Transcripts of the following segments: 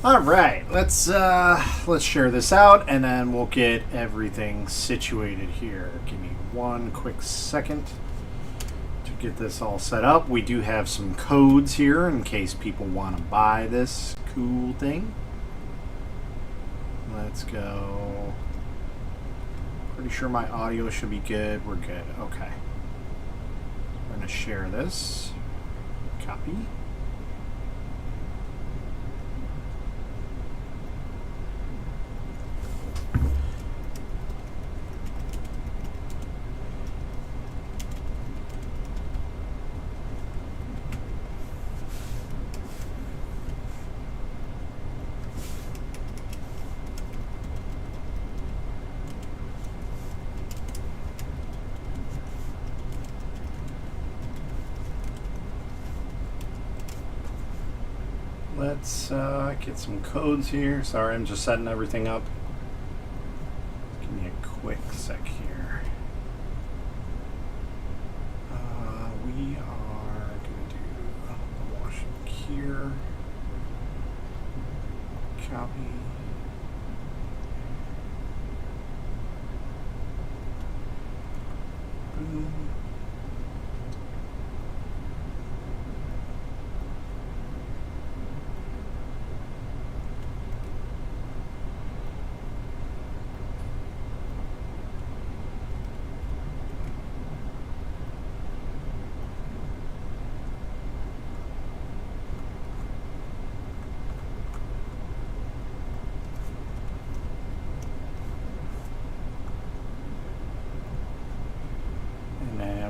All right, let's share this out, and then we'll get everything situated here. Give me one quick second to get this all set up. We do have some codes here in case people want to buy this cool thing. Let's go. Pretty sure my audio should be good. We're good. Okay. I'm going to share this. Copy. Let's get some codes here. Sorry, I'm just setting everything up. Give me a quick sec here. We are going to do the wash and cure. Copy. Boom.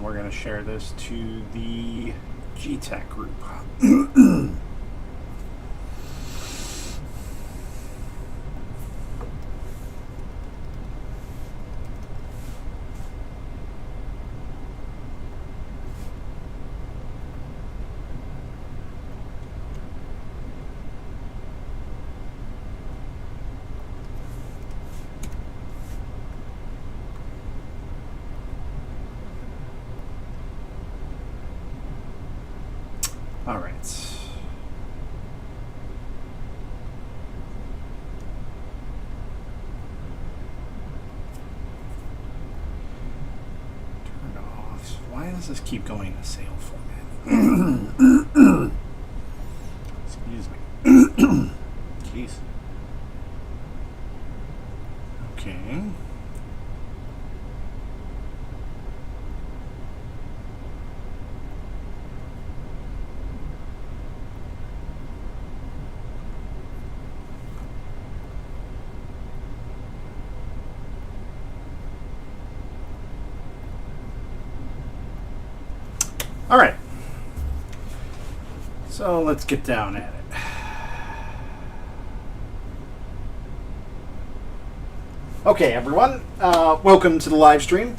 We're going to share this to the Gtech group. All right. Turn off. Why does this keep going in sale format? Excuse me. Jeez. Okay. All right, so let's get down at it. Okay, everyone, welcome to the live stream.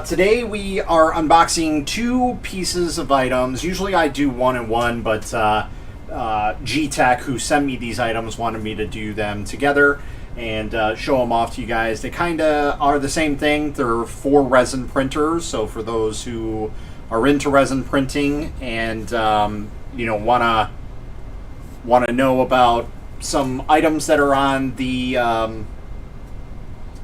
Today we are unboxing two pieces of items. Usually I do one and one, but Gtech, who sent me these items, wanted me to do them together and show them off to you guys. They kind of are the same thing. They're 4 resin printers, so for those who are into resin printing and want to know about some items that are on the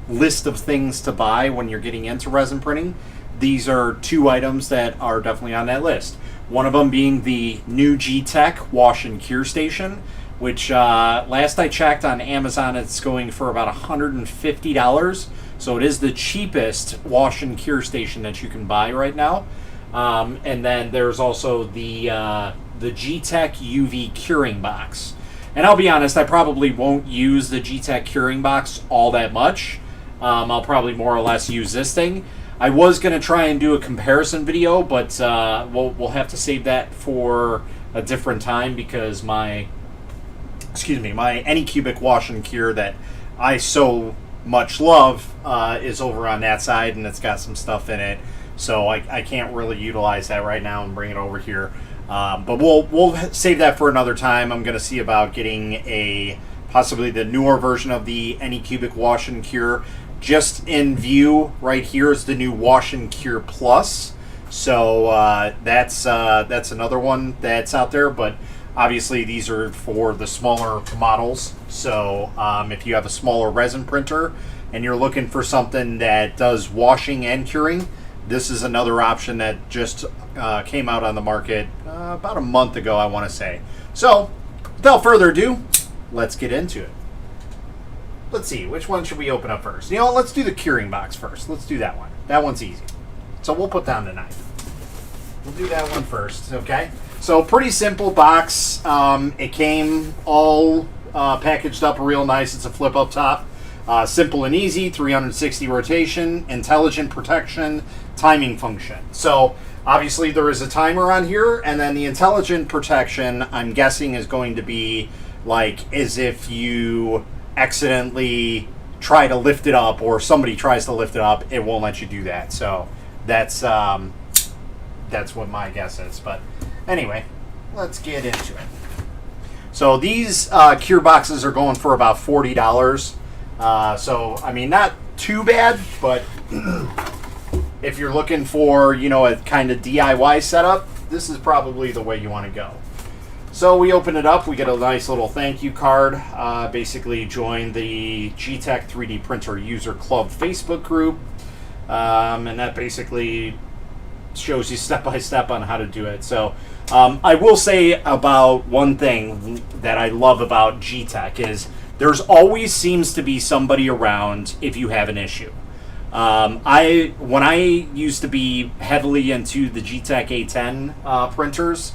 list of things to buy when you're getting into resin printing, these are 2 items that are definitely on that list. One of them being the new Geeetech Wash and Cure Station, which last I checked on Amazon, it's going for about $150. So it is the cheapest wash and cure station that you can buy right now. And then there's also the Gtech UV curing box. And I'll be honest, I probably won't use the Gtech curing box all that much. I'll probably more or less use this thing. I was going to try and do a comparison video, but we'll have to save that for a different time because my Anycubic wash and cure that I so much love is over on that side, and it's got some stuff in it. So I can't really utilize that right now and bring it over here. But we'll save that for another time. I'm going to see about getting possibly the newer version of the Anycubic Wash and Cure. Just in view right here is the new Wash and Cure Plus. So that's another one that's out there. But Obviously, these are for the smaller models. So if you have a smaller resin printer and you're looking for something that does washing and curing, this is another option that just came out on the market about a month ago, I want to say. So without further ado, let's get into it. Let's see, which one should we open up first? You know, let's do the curing box first. Let's do that one. That one's easy. So we'll put down the knife. We'll do that one first, okay? So pretty simple box. It came all packaged up real nice. It's a flip up top. Simple and easy, 360 rotation, intelligent protection, timing function. So obviously there is a timer on here, and then the intelligent protection, I'm guessing, is going to be like as if you accidentally try to lift it up or somebody tries to lift it up, it won't let you do that. So that's what my guess is. But anyway, let's get into it. So these cure boxes are going for about $40. So I mean, not too bad, but if you're looking for, you know, a kind of DIY setup, this is probably the way you want to go. So we open it up, we get a nice little thank you card. Basically join the Geeetech 3D Printer User Club Facebook group. And that basically shows you step by step on how to do it. So I will say about one thing that I love about Gtech is there's always seems to be somebody around if you have an issue. When I used to be heavily into the Gtech A10 printers,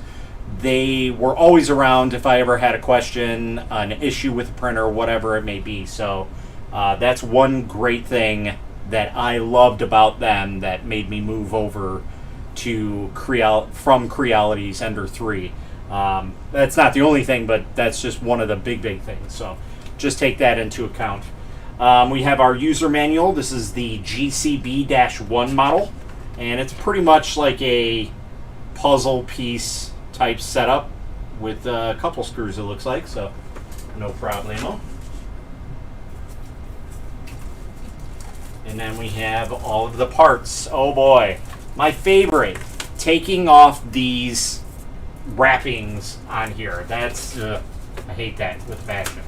they were always around if I ever had a question, an issue with the printer, whatever it may be. So that's one great thing that I loved about them that made me move over to from Creality's Ender 3. That's not the only thing, but that's just one of the big things. So just take that into account. We have our user manual. This is the GCB-1 model, and it's pretty much like a puzzle piece type setup with a couple screws, it looks like, so no problemo. And then we have all of the parts. Oh boy, my favorite, taking off these wrappings on here. That's I hate that with passion.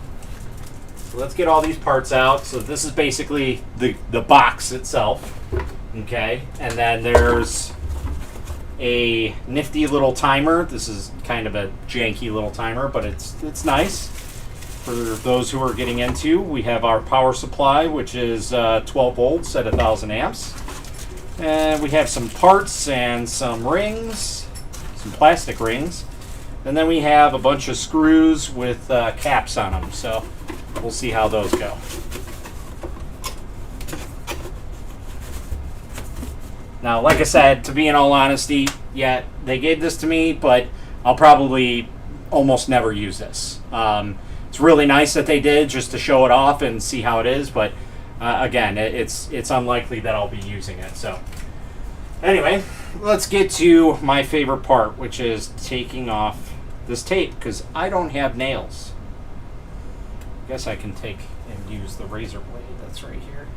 So let's get all these parts out. So this is basically the box itself, okay? And then there's a nifty little timer. This is kind of a janky little timer, but it's nice for those who are getting into. We have our power supply, which is 12 volts at 1,000 amps. And we have some parts and some rings, some plastic rings. And then we have a bunch of screws with caps on them. So we'll see how those go. Now, like I said, to be in all honesty, yeah, they gave this to me, but I'll probably almost never use this. It's really nice that they did just to show it off and see how it is, but again, it's unlikely that I'll be using it. So anyway, let's get to my favorite part, which is taking off this tape, because I don't have nails. I guess I can take and use the razor blade that's right here.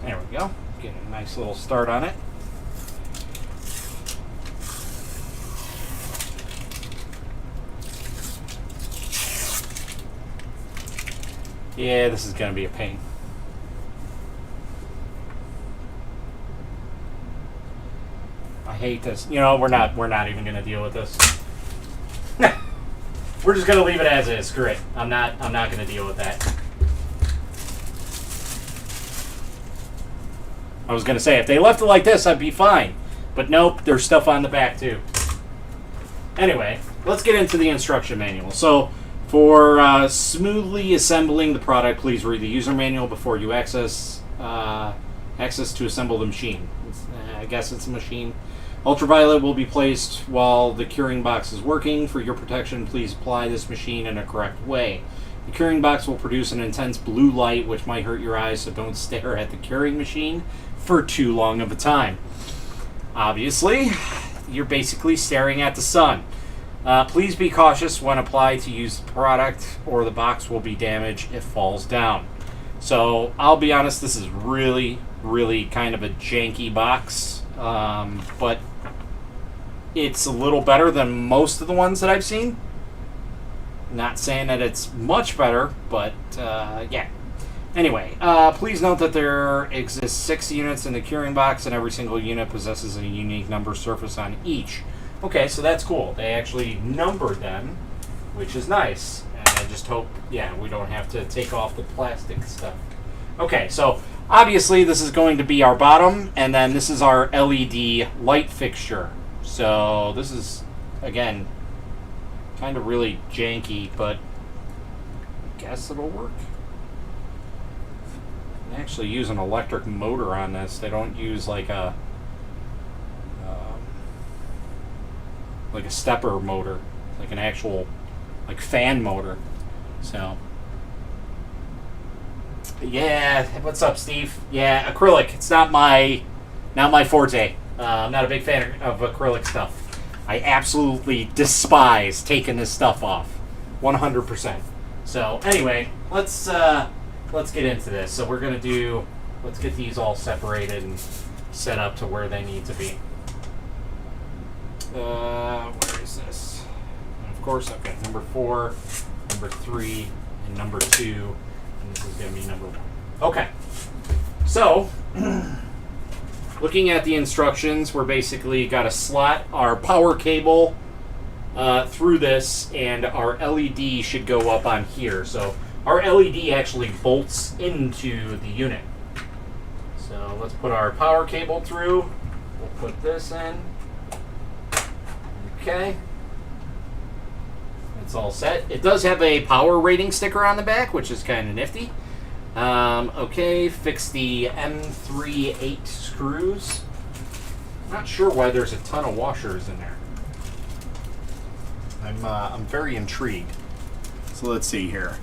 There we go. Get a nice little start on it. Yeah, this is going to be a pain. I hate this. You know, we're not even going to deal with this. We're just going to leave it as is. Screw it. I'm not going to deal with that. I was going to say, if they left it like this, I'd be fine. But nope, there's stuff on the back too. Anyway, let's get into the instruction manual. So, for smoothly assembling the product, please read the user manual before you access to assemble the machine. I guess it's a machine. Ultraviolet will be placed while the curing box is working. For your protection, please apply this machine in a correct way. The curing box will produce an intense blue light which might hurt your eyes, so don't stare at the curing machine for too long of a time. Obviously, you're basically staring at the sun. Please be cautious when applied to use the product, or the box will be damaged if it falls down. So I'll be honest, this is really, really kind of a janky box, but it's a little better than most of the ones that I've seen. Not saying that it's much better, but yeah. Anyway, please note that there exists 6 units in the curing box, and every single unit possesses a unique number surface on each. Okay, so that's cool. They actually numbered them, which is nice. And I just hope, yeah, we don't have to take off the plastic stuff. Okay, so obviously this is going to be our bottom, and then this is our LED light fixture. So this is, again, kind of really janky, but I guess it'll work. They actually use an electric motor on this. They don't use like a stepper motor, like an actual like fan motor. So yeah, what's up, Steve? Yeah, acrylic. It's not my forte. I'm not a big fan of acrylic stuff. I absolutely despise taking this stuff off, 100%. So anyway, let's get into this. So we're gonna let's get these all separated and set up to where they need to be. Where is this? And of course, I've got number 4, number 3, and number 2, and this is gonna be number 1. Okay, so looking at the instructions, we're basically got to slot our power cable through this, and our LED should go up on here. So our LED actually bolts into the unit. So let's put our power cable through. We'll put this in. Okay. It's all set. It does have a power rating sticker on the back, which is kind of nifty. Okay, fix the M3/8 screws. Not sure why there's a ton of washers in there. I'm very intrigued. So let's see here.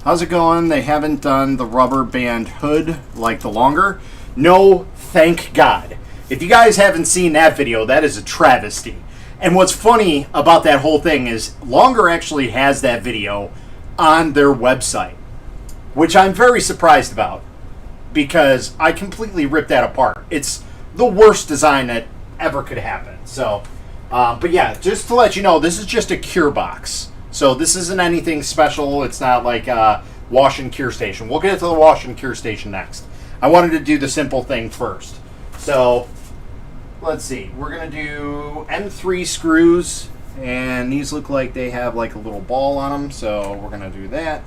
How's it going? They haven't done the rubber band hood like the longer. No, thank God. If you guys haven't seen that video, that is a travesty. And what's funny about that whole thing is Longer actually has that video on their website, which I'm very surprised about because I completely ripped that apart. It's the worst design that ever could happen. So, but yeah, just to let you know, this is just a cure box. So this isn't anything special. It's not like a wash and cure station. We'll get to the wash and cure station next. I wanted to do the simple thing first. So let's see. We're going to do M3 screws, and these look like they have like a little ball on them. So we're going to do that.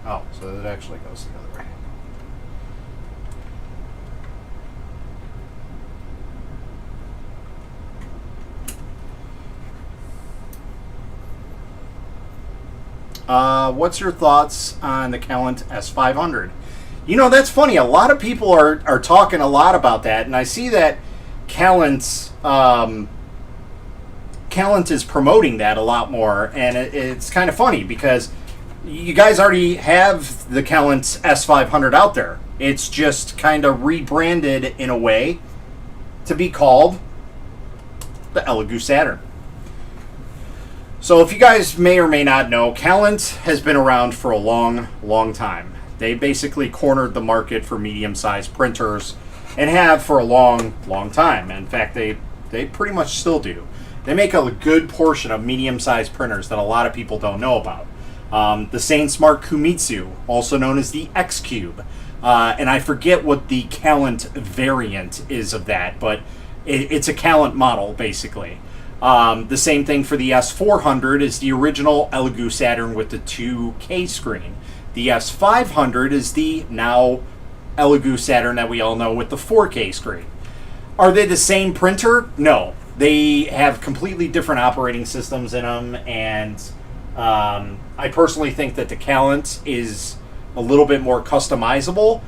Oh, so it actually goes the other way. What's your thoughts on the Calent S500? You know, that's funny. A lot of people are talking a lot about that, and I see that Calent is promoting that a lot more, and it's kind of funny because you guys already have the Calent S500 out there. It's just kind of rebranded in a way to be called the Elegoo Saturn. So if you guys may or may not know, Calent has been around for a long, long time. They basically cornered the market for medium-sized printers and have for a long, long time. In fact, they pretty much still do. They make a good portion of medium-sized printers that a lot of people don't know about. The Sainsmart Kumitsu, also known as the X-Cube. And I forget what the Calent variant is of that, but it's a Calent model, basically. The same thing for the S400 is the original Elegoo Saturn with the 2K screen. The S500 is the now Elegoo Saturn that we all know with the 4K screen. Are they the same printer? No. They have completely different operating systems in them, and I personally think that the Calent is a little bit more customizable,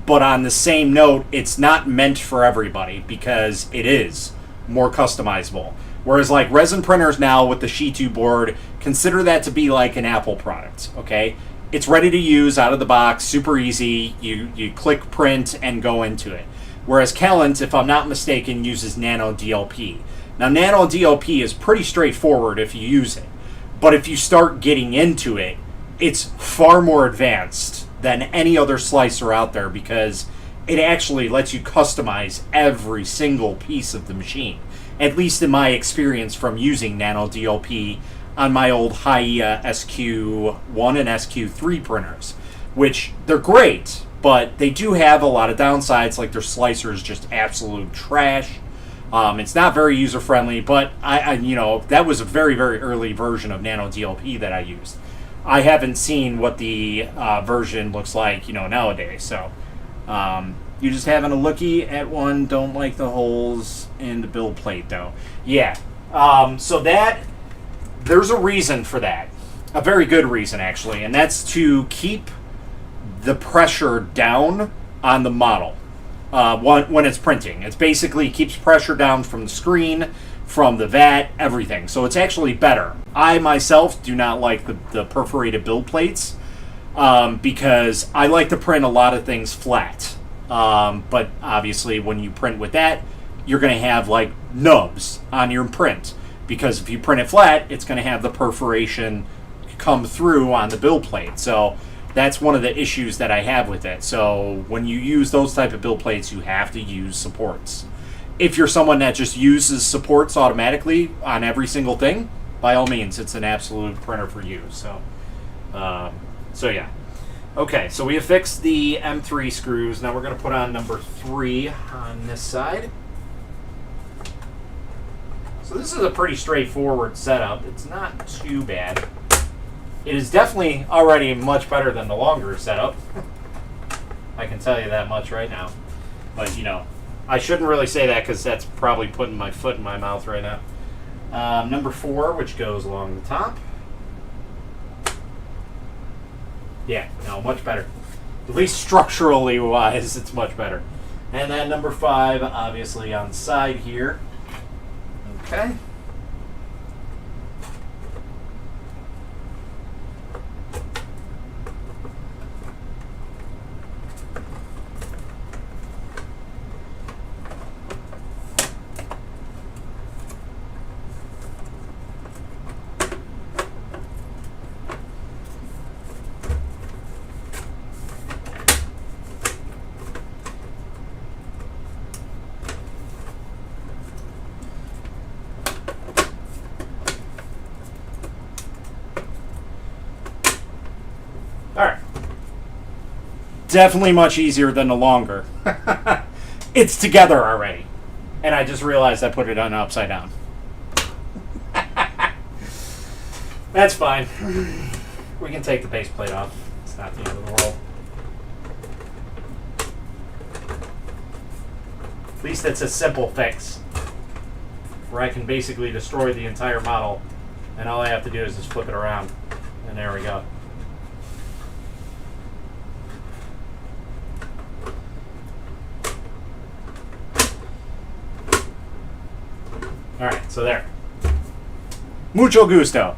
but on the same note, it's not meant for everybody because it is more customizable. Whereas like resin printers now with the Shitu board, consider that to be like an Apple product, okay? It's ready to use out of the box, super easy. You click print and go into it. Whereas Calent, if I'm not mistaken, uses Nano DLP. Now, nano DLP is pretty straightforward if you use it, but if you start getting into it, it's far more advanced than any other slicer out there because it actually lets you customize every single piece of the machine. At least in my experience from using nano DLP on my old Hiya SQ1 and SQ3 printers, which they're great, but they do have a lot of downsides, like their slicer is just absolute trash. It's not very user friendly, but I that was a very, very early version of nano DLP that I used. I haven't seen what the version looks like, nowadays. So you just having a lookie at one. Don't like the holes in the build plate, though. Yeah. So there's a reason for that, a very good reason actually, and that's to keep the pressure down on the model. When it's printing. It basically keeps pressure down from the screen, from the vat, everything. So it's actually better. I myself do not like the perforated build plates because I like to print a lot of things flat. But obviously when you print with that, you're going to have like nubs on your print because if you print it flat, it's going to have the perforation come through on the build plate. So that's one of the issues that I have with it. So when you use those type of build plates, you have to use supports. If you're someone that just uses supports automatically on every single thing, by all means, it's an absolute printer for you. So yeah. Okay, so we have fixed the M3 screws. Now we're going to put on number 3 on this side. So this is a pretty straightforward setup. It's not too bad. It is definitely already much better than the longer setup. I can tell you that much right now. But, I shouldn't really say that because that's probably putting my foot in my mouth right now. Number 4, which goes along the top. Yeah, no, much better. At least structurally wise, it's much better. And then number 5, obviously on the side here. Okay. Alright. Definitely much easier than the longer. It's together already. And I just realized I put it on upside down. That's fine. We can take the base plate off. It's not the end of the world. At least it's a simple fix. Where I can basically destroy the entire model. And all I have to do is just flip it around. And there we go. Alright, so there. Mucho gusto.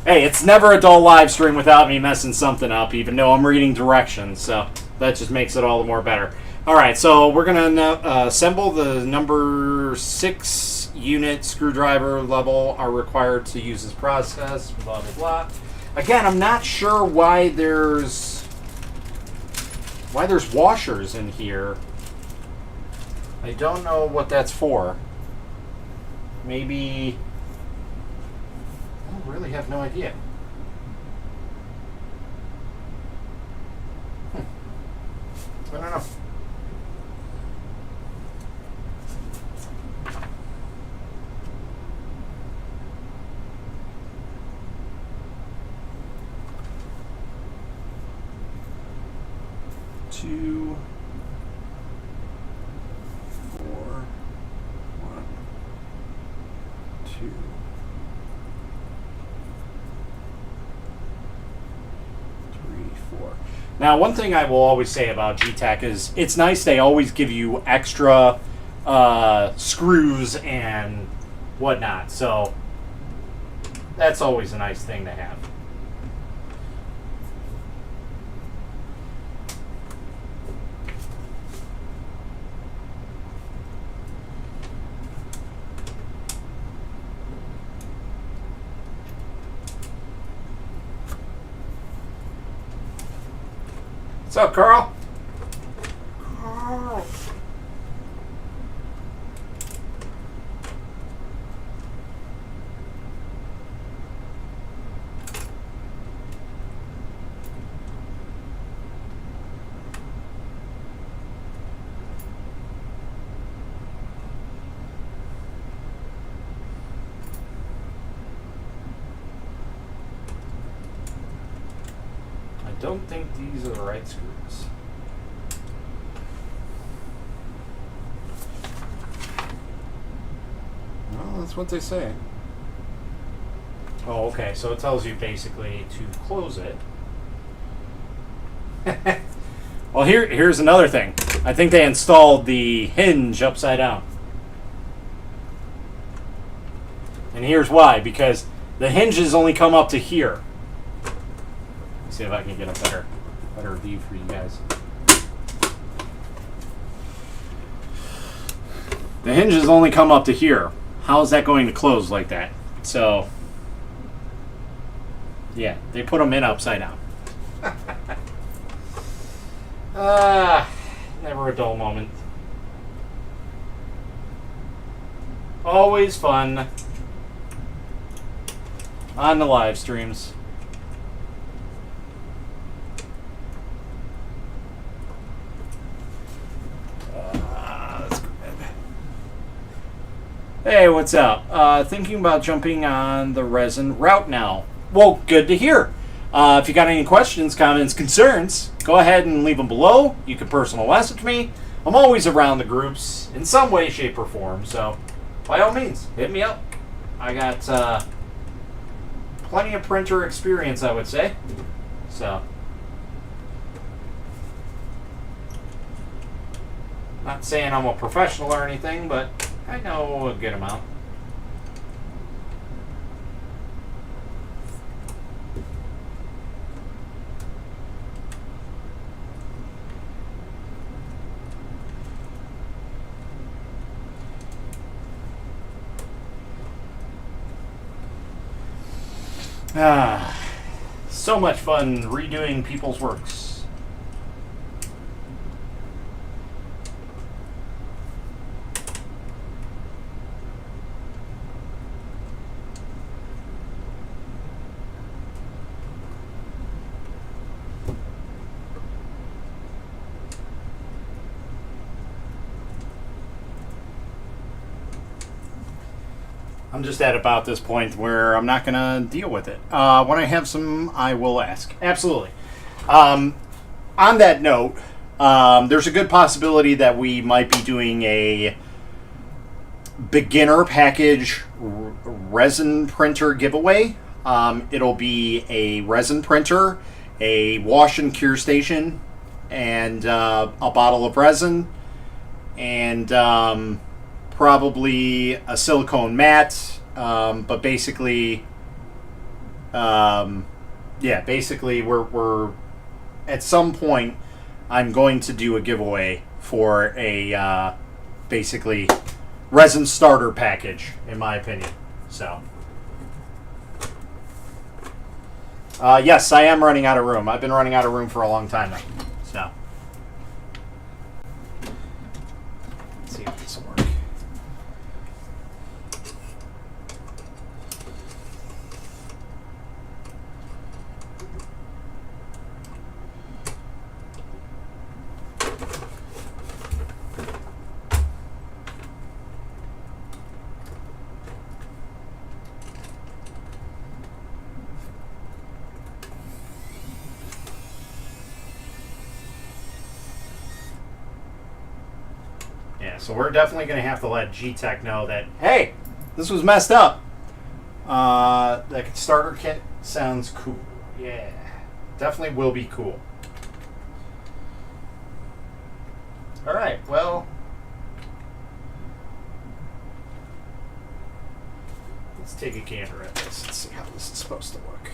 Hey, it's never a dull live stream without me messing something up, even though I'm reading directions, so that just makes it all the more better. Alright, so we're going to assemble the number 6 unit screwdriver level are required to use this process, blah, blah, blah. Again, I'm not sure why there's washers in here. I don't know what that's for. Maybe... I really have no idea. I don't know. Two... 4, 1, 2, 3, 4. Now, one thing I will always say about Gtech is it's nice they always give you extra screws and whatnot, so that's always a nice thing to have. What's up, Carl? Carl. I don't think these are the right screws. Well, that's what they say. Oh, okay. So it tells you basically to close it. Well, here's another thing. I think they installed the hinge upside down. And here's why. Because the hinges only come up to here. Let's see if I can get a better view for you guys. The hinges only come up to here. How is that going to close like that? So, yeah, they put them in upside down. Never a dull moment. Always fun on the live streams. Hey, what's up? Thinking about jumping on the resin route now. Well, good to hear. If you got any questions, comments, concerns, go ahead and leave them below. You can personal message me. I'm always around the groups in some way, shape, or form. So, by all means, hit me up. I got plenty of printer experience, I would say. So, not saying I'm a professional or anything, but I know a good amount. So much fun redoing people's works. I'm just at about this point where I'm not going to deal with it. When I have some, I will ask. Absolutely. On that note, there's a good possibility that we might be doing a beginner package resin printer giveaway. It'll be a resin printer, a wash and cure station, and a bottle of resin, and probably a silicone mat, but basically, basically we're at some point I'm going to do a giveaway for a basically resin starter package, in my opinion. So, yes, I am running out of room. I've been running out of room for a long time now. So, let's see if this will work. So we're definitely going to have to let Gtech know that, hey, this was messed up. That starter kit sounds cool. Yeah, definitely will be cool. All right, well, let's take a gander at this and see how this is supposed to look.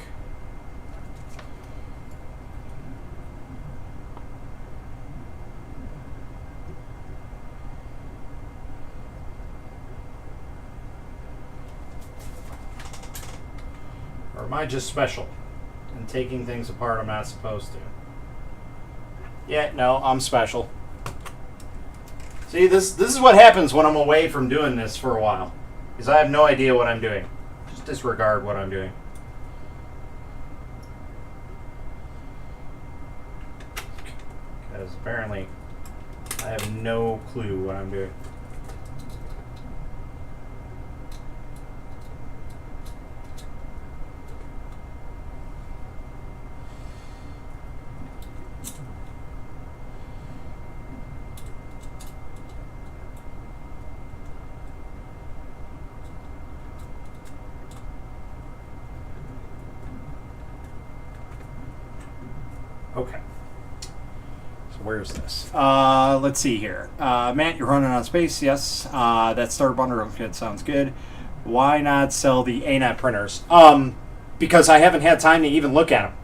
Or am I just special and taking things apart I'm not supposed to? Yeah, no, I'm special. See, this is what happens when I'm away from doing this for a while. Because I have no idea what I'm doing. Just disregard what I'm doing. Because apparently I have no clue what I'm doing. Okay. So where's this? Let's see here. Matt, you're running out of space. Yes. That starter bundle looks good. Sounds good. Why not sell the ANET printers? Because I haven't had time to even look at them.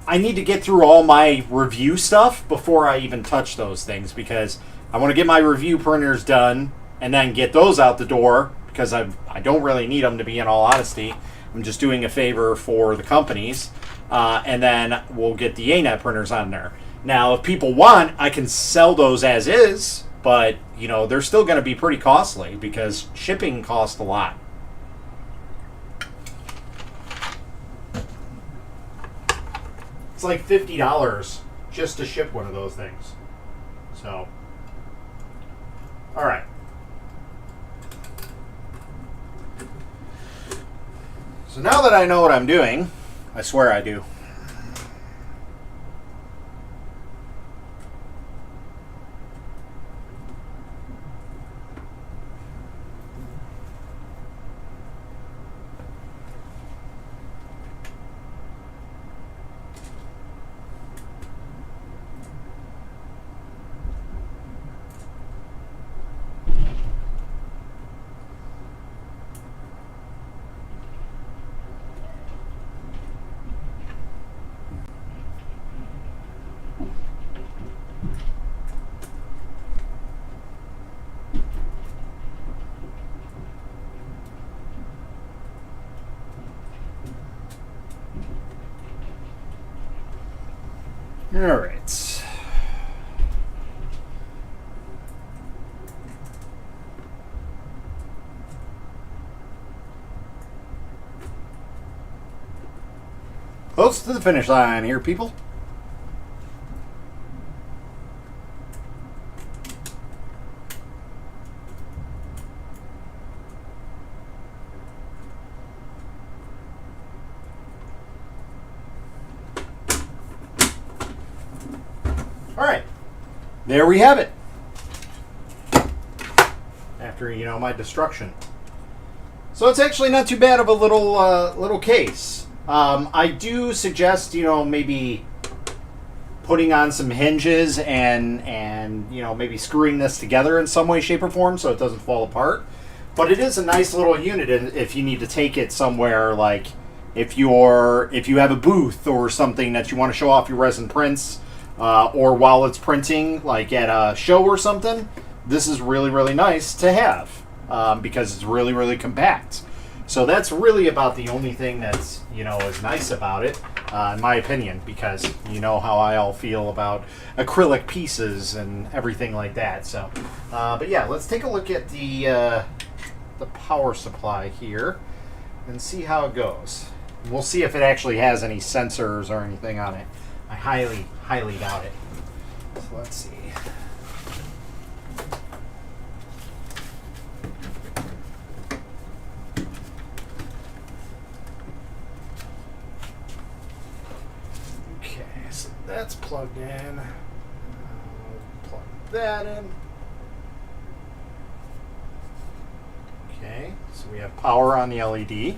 I need to get through all my review stuff before I even touch those things, because I want to get my review printers done and then get those out the door, because I don't really need them, to be in all honesty. I'm just doing a favor for the companies. And then we'll get the ANET printers on there. Now, if people want, I can sell those as is, but, you know, they're still going to be pretty costly because shipping costs a lot. It's like $50 just to ship one of those things. So, all right. So now that I know what I'm doing, I swear I do. All right. Close to the finish line here, people. All right, there we have it. After, you know, my destruction. So it's actually not too bad of a little case. I do suggest, you know, maybe putting on some hinges and you know, maybe screwing this together in some way, shape, or form so it doesn't fall apart. But it is a nice little unit if you need to take it somewhere, like if you have a booth or something that you want to show off your resin prints, or while it's printing, like at a show or something. This is really, really nice to have because it's really, really compact. So that's really about the only thing that's, you know, is nice about it, in my opinion, because you know how I all feel about acrylic pieces and everything like that. So, but yeah, let's take a look at the power supply here and see how it goes. We'll see if it actually has any sensors or anything on it. I highly, highly doubt it. So let's see. Okay, so that's plugged in. Plug that in. Okay, so we have power on the LED.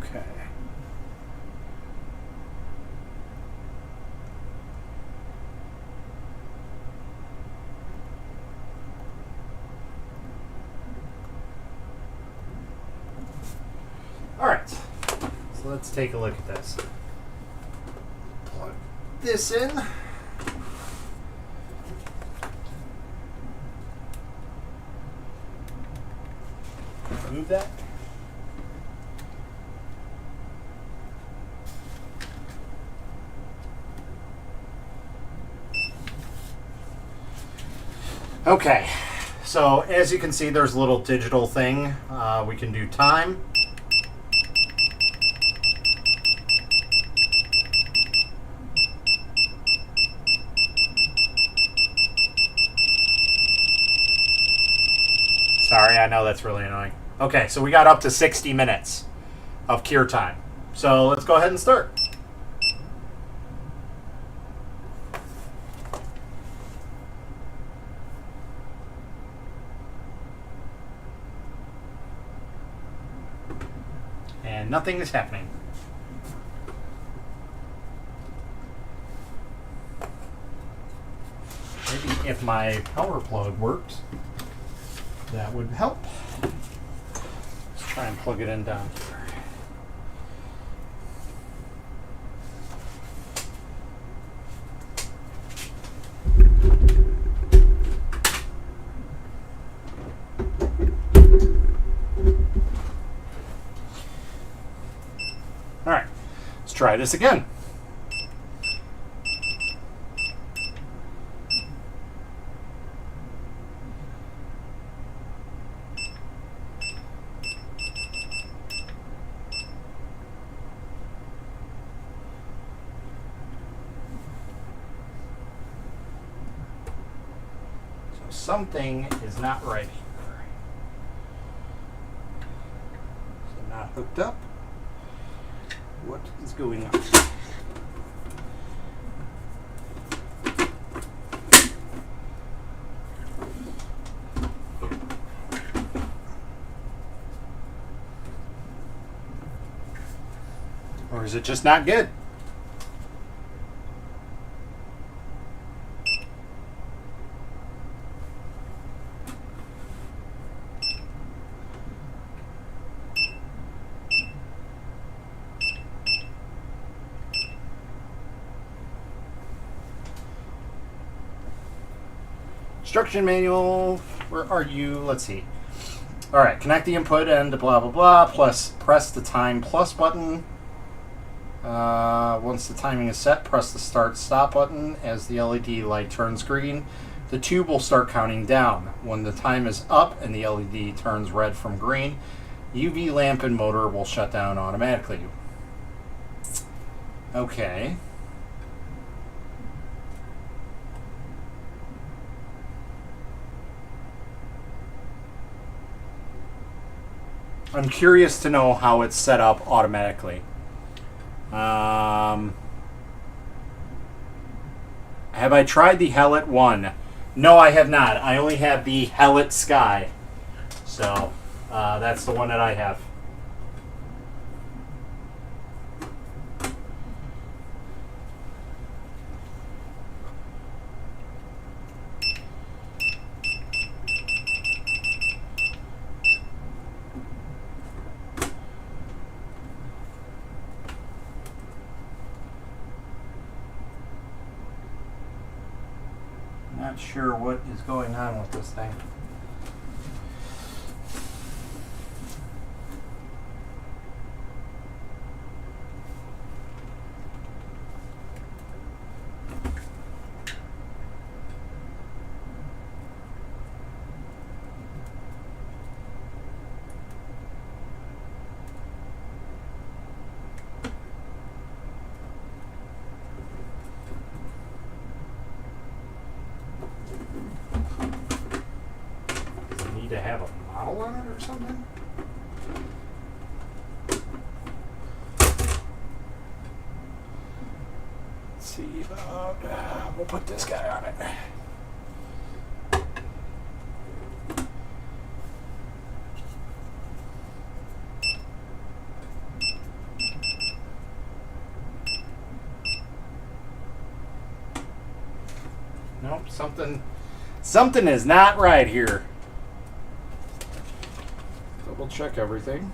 Okay. All right. So let's take a look at this. Plug this in. remove that. Okay, so as you can see, there's a little digital thing. We can do time. Sorry, I know that's really annoying. Okay, so we got up to 60 minutes of cure time. So let's go ahead and start. And nothing is happening. Maybe if my power plug worked, that would help. Let's try and plug it in down here. All right, let's try this again. Something is not right here. So not hooked up. What is going on? Or is it just not good? Instruction manual, where are you? Let's see. All right, connect the input and blah, blah, blah, plus press the time plus button. Once the timing is set, press the start stop button. As the LED light turns green, the tube will start counting down. When the time is up and the LED turns red from green, UV lamp and motor will shut down automatically. Okay. I'm curious to know how it's set up automatically. Have I tried the Hellet 1? No, I have not. I only have the Hellet Sky. So, that's the one that I have. Not sure what is going on with this thing. To have a model on it or something? Let's see about, we'll put this guy on it. Nope, something is not right here. Double check everything.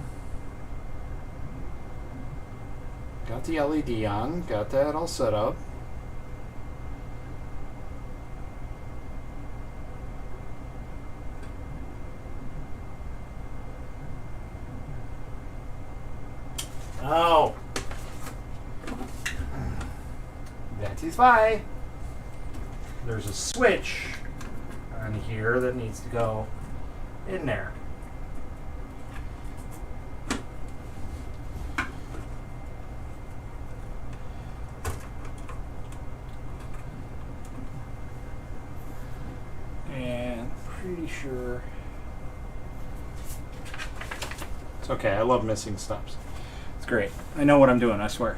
Got the LED on, got that all set up. That is why there's a switch on here that needs to go in there. And pretty sure it's okay. I love missing steps. It's great. I know what I'm doing, I swear.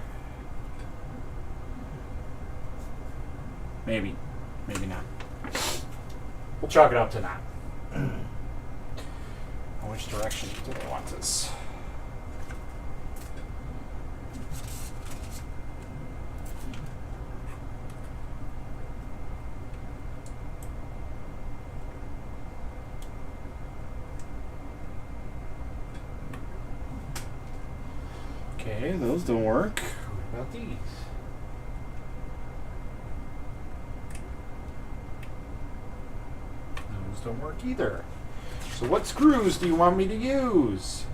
Maybe. Maybe not. We'll chalk it up to not. Which direction do they want this? Okay, those don't work. What about these? Those don't work either. So what screws do you want me to use?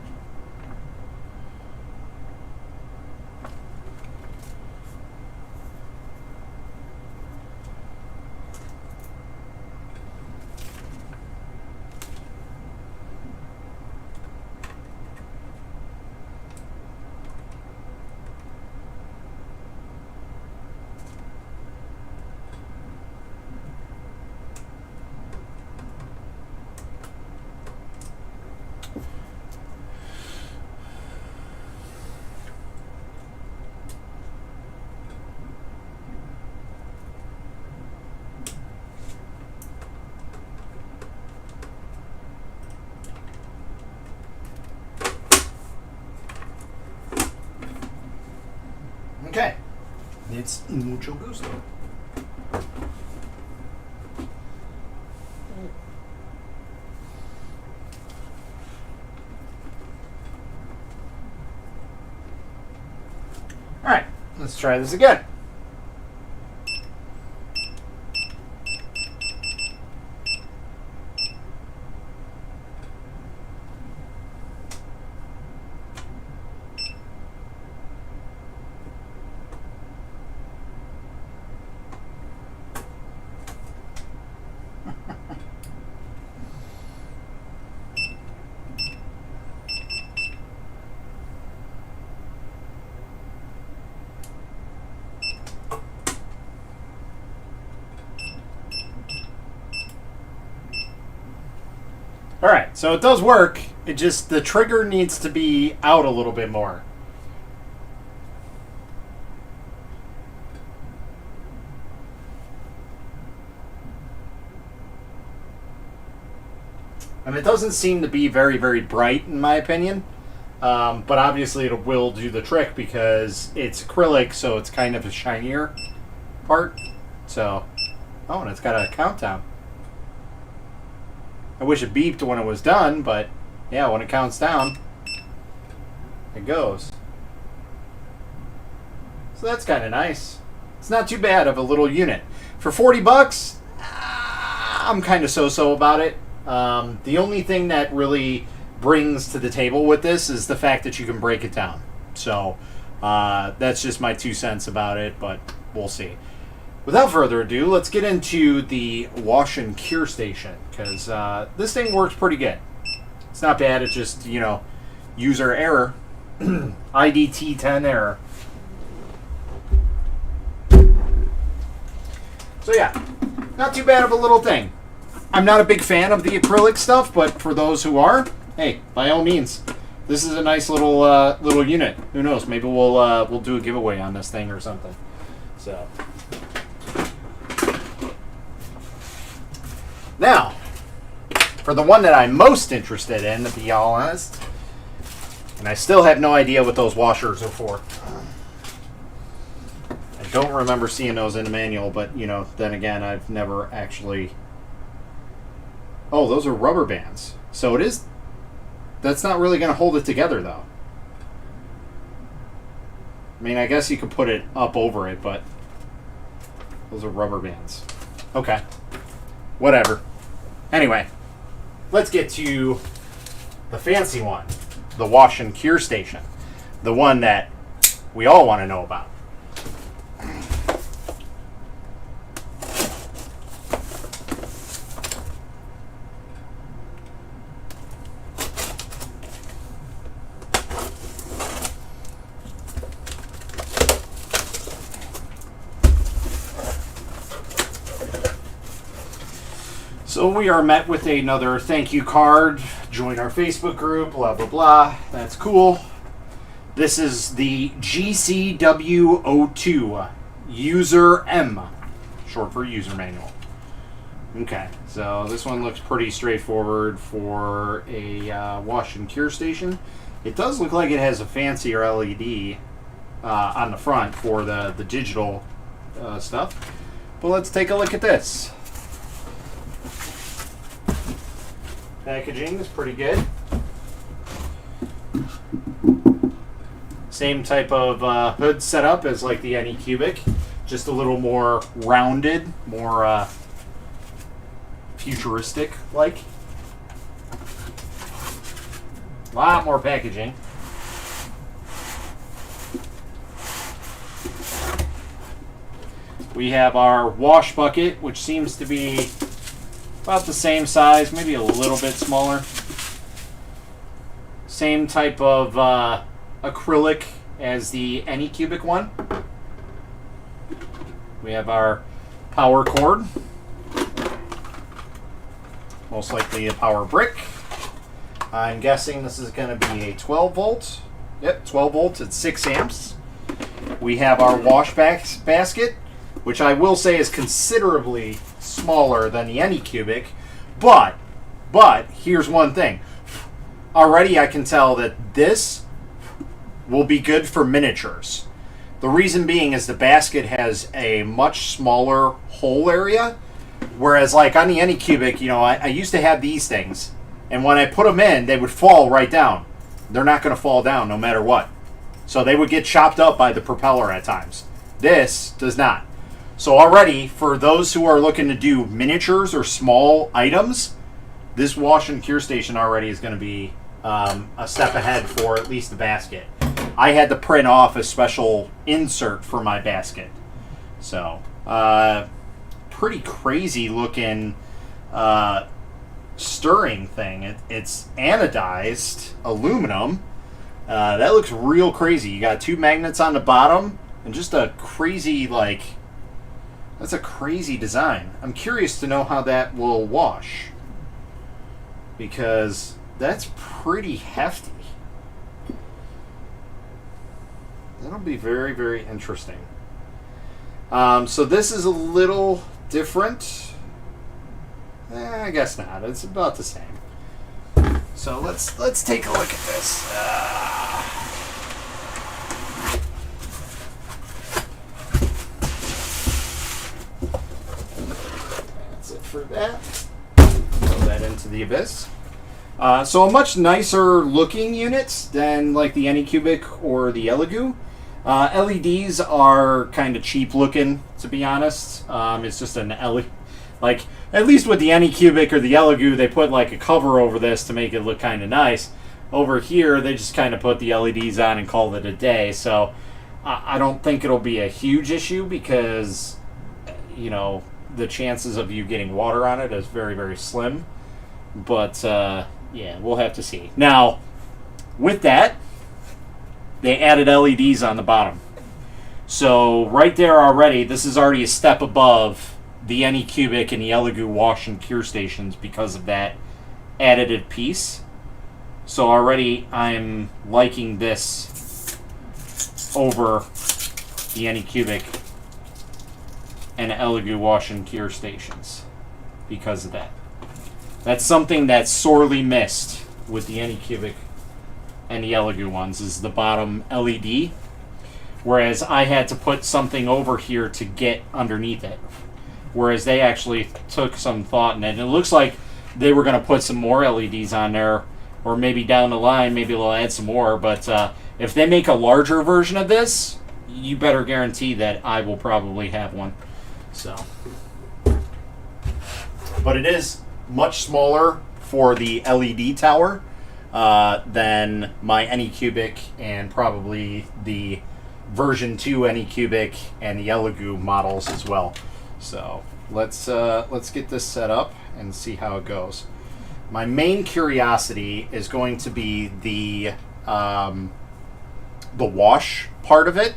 Okay, it's mucho gusto. All right, let's try this again. All right, so it does work. It just, the trigger needs to be out a little bit more. And it doesn't seem to be very, very bright, in my opinion. But obviously it will do the trick because it's acrylic, so it's kind of a shinier part. So, oh, and it's got a countdown. I wish it beeped when it was done, but yeah, when it counts down, it goes. So that's kind of nice. It's not too bad of a little unit. For 40 bucks, I'm kind of so-so about it. The only thing that really brings to the table with this is the fact that you can break it down. So that's just my 2 cents about it, but we'll see. Without further ado, let's get into the wash and cure station, because this thing works pretty good. It's not bad, it's just, you know, user error. IDT10 error. So yeah, not too bad of a little thing. I'm not a big fan of the acrylic stuff, but for those who are, hey, by all means, this is a nice little little unit. Who knows? Maybe we'll do a giveaway on this thing or something. So now, for the one that I'm most interested in, to be all honest, and I still have no idea what those washers are for. I don't remember seeing those in the manual, but you know, then again, I've never actually. Oh, those are rubber bands. So it is. That's not really going to hold it together, though. I mean, I guess you could put it up over it, but those are rubber bands. Okay. Whatever. Anyway, let's get to the fancy one. The wash and cure station. The one that we all want to know about. So we are met with another thank you card. Join our Facebook group, blah, blah, blah. That's cool. This is the GCW02 User M, short for user manual. Okay, so this one looks pretty straightforward for a wash and cure station. It does look like it has a fancier LED on the front for the digital stuff. But let's take a look at this. Packaging is pretty good. Same type of hood setup as like the Anycubic, just a little more rounded, more futuristic like. A lot more packaging. We have our wash bucket, which seems to be about the same size, maybe a little bit smaller. Same type of acrylic as the Anycubic one. We have our power cord. Most likely a power brick. I'm guessing this is going to be a 12 volt. Yep, 12 volts at 6 amps. We have our wash basket, which I will say is considerably smaller than the Anycubic, but here's one thing. Already I can tell that this will be good for miniatures. The reason being is the basket has a much smaller hole area, whereas like on the Anycubic, you know, I used to have these things, and when I put them in, they would fall right down. They're not going to fall down no matter what. So they would get chopped up by the propeller at times. This does not. So already, for those who are looking to do miniatures or small items, this wash and cure station already is going to be a step ahead for at least the basket. I had to print off a special insert for my basket. So, pretty crazy looking stirring thing. It's anodized aluminum. That looks real crazy. You got 2 magnets on the bottom and just a crazy, like... That's a crazy design. I'm curious to know how that will wash, because that's pretty hefty. That'll be very, very interesting. So this is a little different. I guess not. It's about the same. So let's take a look at this. For that, throw that into the abyss. So a much nicer looking unit than like the Anycubic or the Elegoo. LEDs are kind of cheap looking, to be honest. It's just an LED. Like, at least with the Anycubic or the Elegoo, they put like a cover over this to make it look kind of nice. Over here, they just kind of put the LEDs on and call it a day. So I don't think it'll be a huge issue because, you know, the chances of you getting water on it is very, very slim. But, yeah, we'll have to see. Now, with that, they added LEDs on the bottom. So, right there already, this is already a step above the Anycubic and the Elegoo wash and cure stations because of that additive piece. So, already I'm liking this over the Anycubic and Elegoo wash and cure stations because of that. That's something that's sorely missed with the Anycubic and the Elegoo ones, is the bottom LED, whereas I had to put something over here to get underneath it, whereas they actually took some thought in it. And it looks like they were going to put some more LEDs on there, or maybe down the line maybe they'll add some more, but if they make a larger version of this, you better guarantee that I will probably have one. So, but it is much smaller for the LED tower than my Anycubic and probably the version 2 Anycubic and the Elegoo models as well. So let's get this set up and see how it goes. My main curiosity is going to be the wash part of it,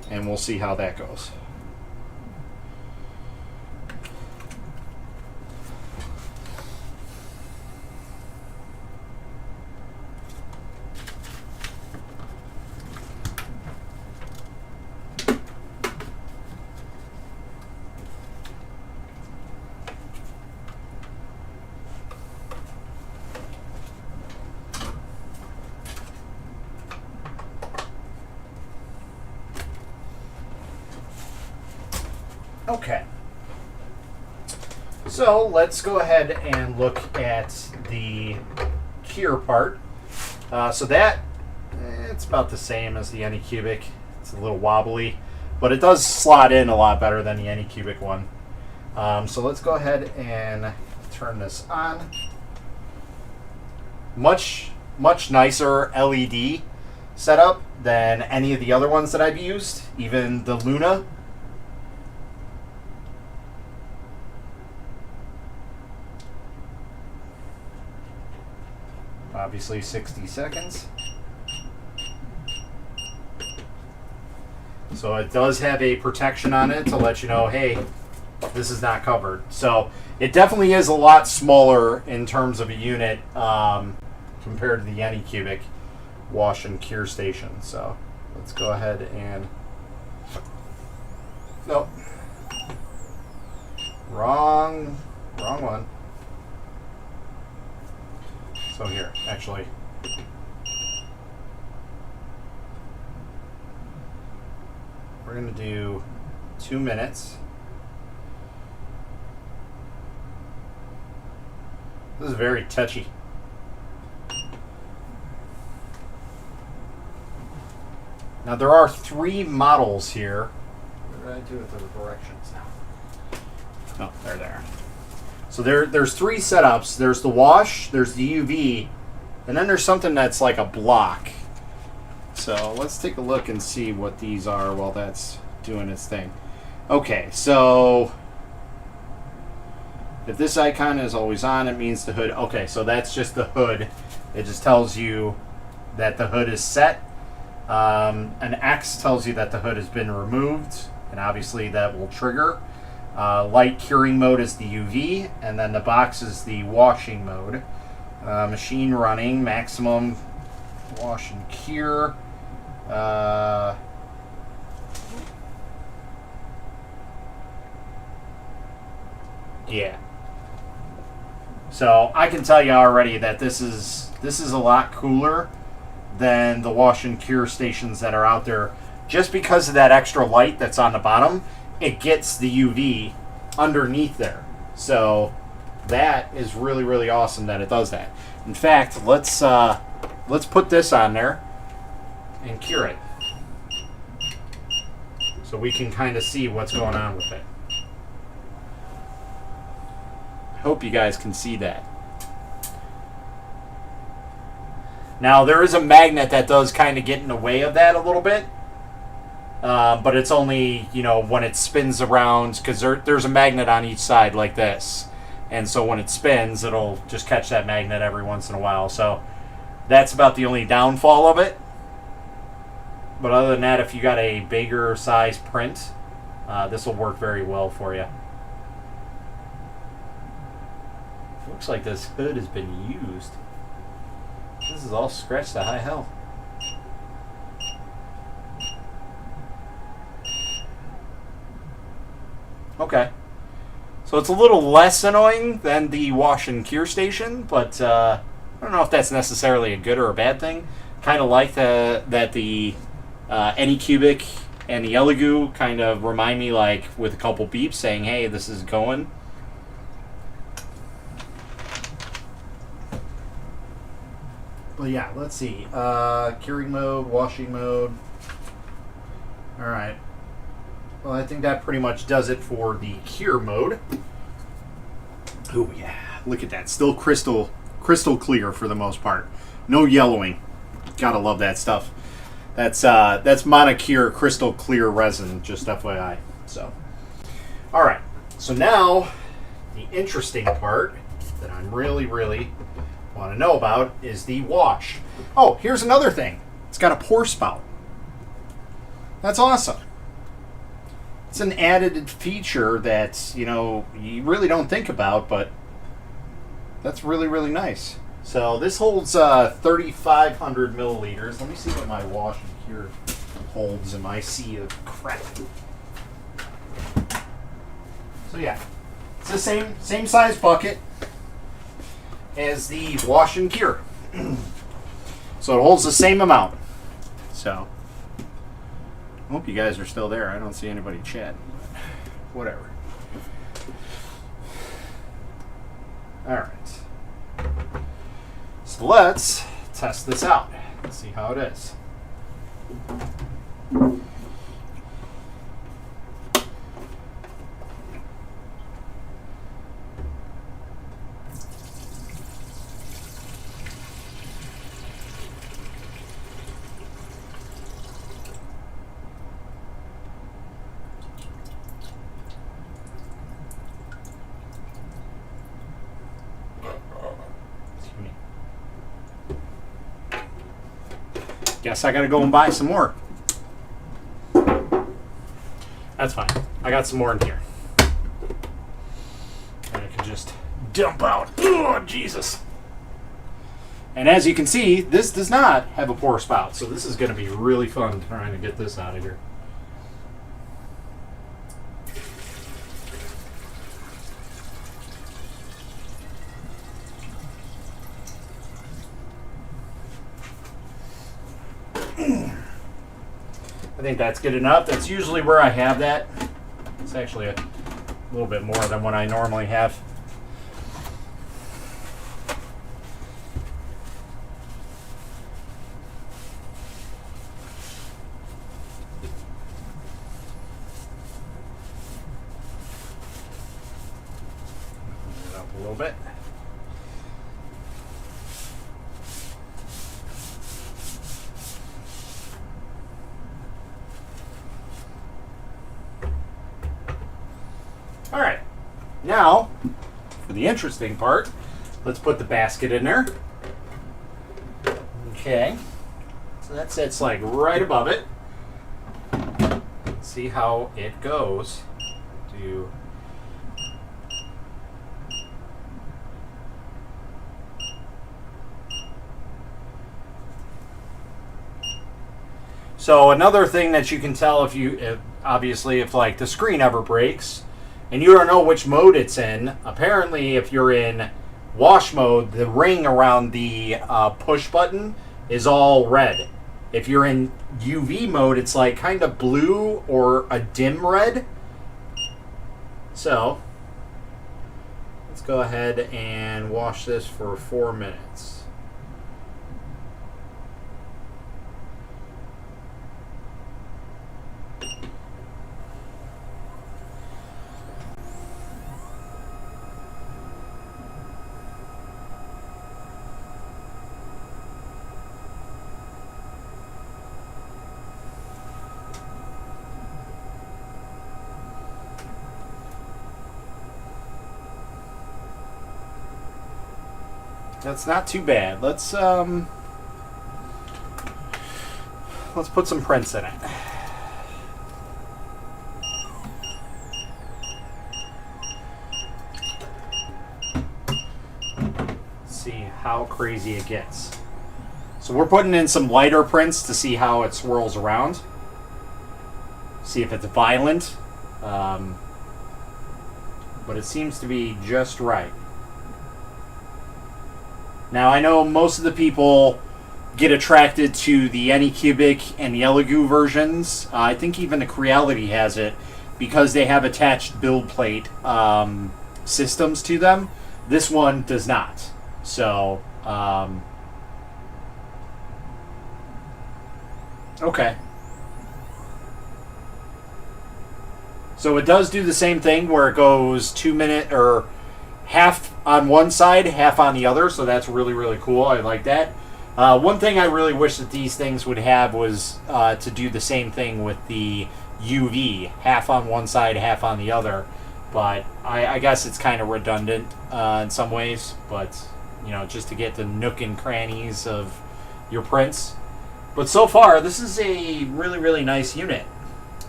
and we'll see how that goes. Okay. So let's go ahead and look at the Cure part. So that, it's about the same as the Anycubic. It's a little wobbly, but it does slot in a lot better than the Anycubic one. So let's go ahead and turn this on. Much nicer LED setup than any of the other ones that I've used, even the Luna. Obviously 60 seconds. So it does have a protection on it to let you know, hey, this is not covered. So it definitely is a lot smaller in terms of a unit compared to the Anycubic wash and cure station. So let's go ahead and, nope, wrong one. So here, actually, we're going to do 2 minutes. This is very touchy. Now there are 3 models here. What did I do with the directions now? Oh, there they are. So there's 3 setups. There's the wash, there's the UV, and then there's something that's like a block. So let's take a look and see what these are while that's doing its thing. Okay, so if this icon is always on, it means the hood. Okay, so that's just the hood. It just tells you that the hood is set. An X tells you that the hood has been removed, and obviously that will trigger. Light curing mode is the UV, and then the box is the washing mode. Machine running, maximum wash and cure. Yeah. So I can tell you already that this is a lot cooler than the wash and cure stations that are out there, just because of that extra light that's on the bottom. It gets the UV underneath there. So that is really, really awesome that it does that. In fact, let's put this on there and cure it, so we can kind of see what's going on with it. I hope you guys can see that. Now there is a magnet that does kind of get in the way of that a little bit. But it's only, when it spins around, because there's a magnet on each side like this. And so when it spins, it'll just catch that magnet every once in a while. So that's about the only downfall of it. But other than that, if you got a bigger size print, this will work very well for you. Looks like this hood has been used. This is all scratched to high hell. Okay. So it's a little less annoying than the wash and cure station, but I don't know if that's necessarily a good or a bad thing. Kind of like that the Anycubic and the Elegoo kind of remind me, like, with a couple beeps saying, hey, this is going. Well, yeah, let's see. Curing mode, washing mode. All right. Well, I think that pretty much does it for the cure mode. Oh, yeah. Look at that. Still crystal clear for the most part. No yellowing. Gotta love that stuff. That's Monocure crystal clear resin, just FYI. So, all right. So now, the interesting part that I'm really, really want to know about is the wash. Oh, here's another thing. It's got a pour spout. That's awesome. It's an added feature that, you really don't think about, but that's really, really nice. So this holds 3,500 milliliters. Let me see what my wash and cure holds in my sea of crap. So yeah, it's the same size bucket as the wash and cure. So it holds the same amount. So I hope you guys are still there. I don't see anybody chatting. whatever. Alright. So let's test this out. Let's see how it is. Guess I gotta go and buy some more. That's fine. I got some more in here. And I can just dump out. Oh, Jesus. And as you can see, this does not have a pour spout, so this is going to be really fun trying to get this out of here. I think that's good enough. That's usually where I have that. It's actually a little bit more than what I normally have. Move it up a little bit. All right, now for the interesting part, let's put the basket in there. Okay, so that sits like right above it. Let's see how it goes. So another thing that you can tell obviously if like the screen ever breaks, and you don't know which mode it's in, apparently if you're in wash mode, the ring around the push button is all red. If you're in UV mode, it's like kind of blue or a dim red. So, let's go ahead and wash this for 4 minutes. That's not too bad. Let's put some prints in it. See how crazy it gets. So we're putting in some lighter prints to see how it swirls around. See if it's violent. But it seems to be just right. Now, I know most of the people get attracted to the Anycubic and the Elegoo versions. I think even the Creality has it because they have attached build plate systems to them. This one does not. So, okay. So it does do the same thing where it goes 2 minute or half on one side, half on the other, so that's really, really cool. I like that. One thing I really wish that these things would have was to do the same thing with the UV, half on one side, half on the other. But I guess it's kind of redundant in some ways, but you know, just to get the nook and crannies of your prints. But so far, this is a really, really nice unit.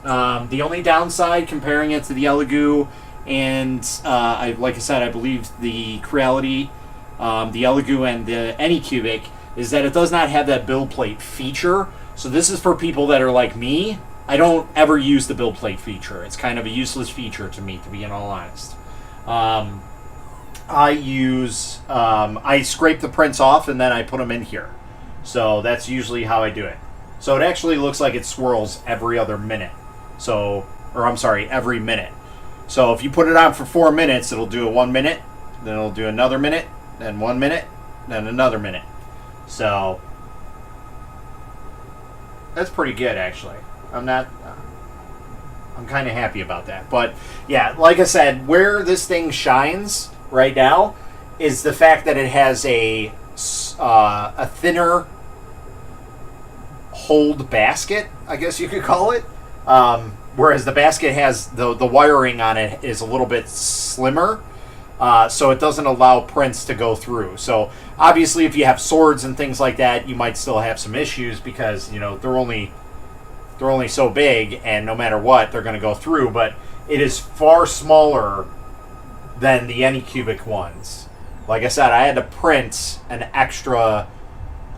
The only downside comparing it to the Elegoo and like I said, I believe the Creality, the Elegoo, and the Anycubic is that it does not have that build plate feature. So this is for people that are like me. I don't ever use the build plate feature. It's kind of a useless feature to me, to be in all honest. I scrape the prints off and then I put them in here. So that's usually how I do it. So it actually looks like it swirls every other minute. So, or I'm sorry, every minute. So if you put it on for 4 minutes, it'll do a 1 minute, then it'll do another minute, then 1 minute, then another minute. So that's pretty good, actually. I'm kind of happy about that. But yeah, like I said, where this thing shines right now is the fact that it has a thinner hold basket, I guess you could call it. Whereas the basket has the wiring on it is a little bit slimmer, so it doesn't allow prints to go through. So obviously, if you have swords and things like that, you might still have some issues because they're only so big, and no matter what, they're going to go through. But it is far smaller than the Anycubic ones. Like I said, I had to print an extra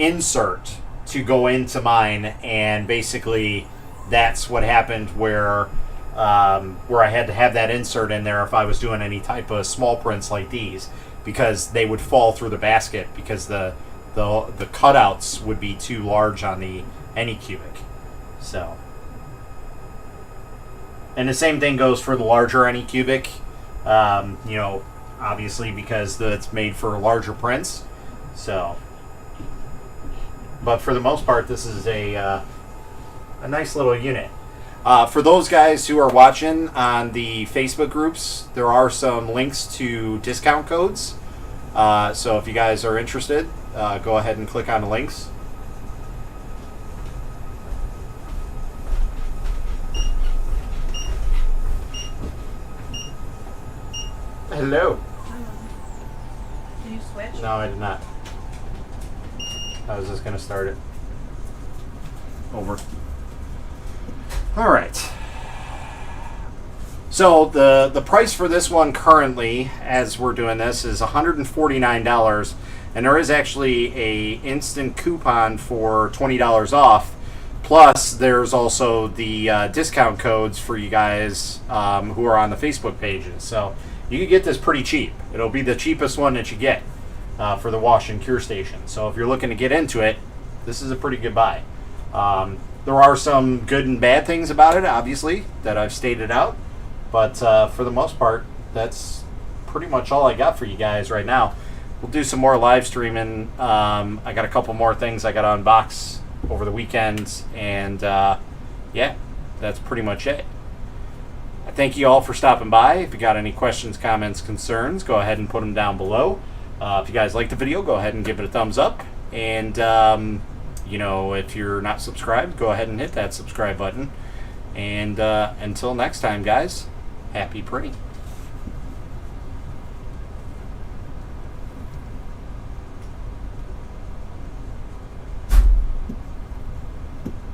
insert to go into mine, and basically that's what happened where I had to have that insert in there if I was doing any type of small prints like these, because they would fall through the basket because the cutouts would be too large on the Anycubic. So, and the same thing goes for the larger Anycubic. Obviously because it's made for larger prints. So, but for the most part, this is a nice little unit. For those guys who are watching on the Facebook groups, there are some links to discount codes. So if you guys are interested, go ahead and click on the links. Hello. Did you switch? No, I did not. I was just going to start it over. All right. So the price for this one currently, as we're doing this, is $149, and there is actually a instant coupon for $20 off. Plus, there's also the discount codes for you guys who are on the Facebook pages. So you can get this pretty cheap. It'll be the cheapest one that you get for the wash and cure station. So if you're looking to get into it, this is a pretty good buy. There are some good and bad things about it, obviously, that I've stated out. But for the most part, that's pretty much all I got for you guys right now. We'll do some more live streaming. I got a couple more things I got to unbox over the weekend. And yeah, that's pretty much it. I thank you all for stopping by. If you got any questions, comments, concerns, go ahead and put them down below. If you guys like the video, go ahead and give it a thumbs up. And, if you're not subscribed, go ahead and hit that subscribe button. And until next time, guys, happy printing.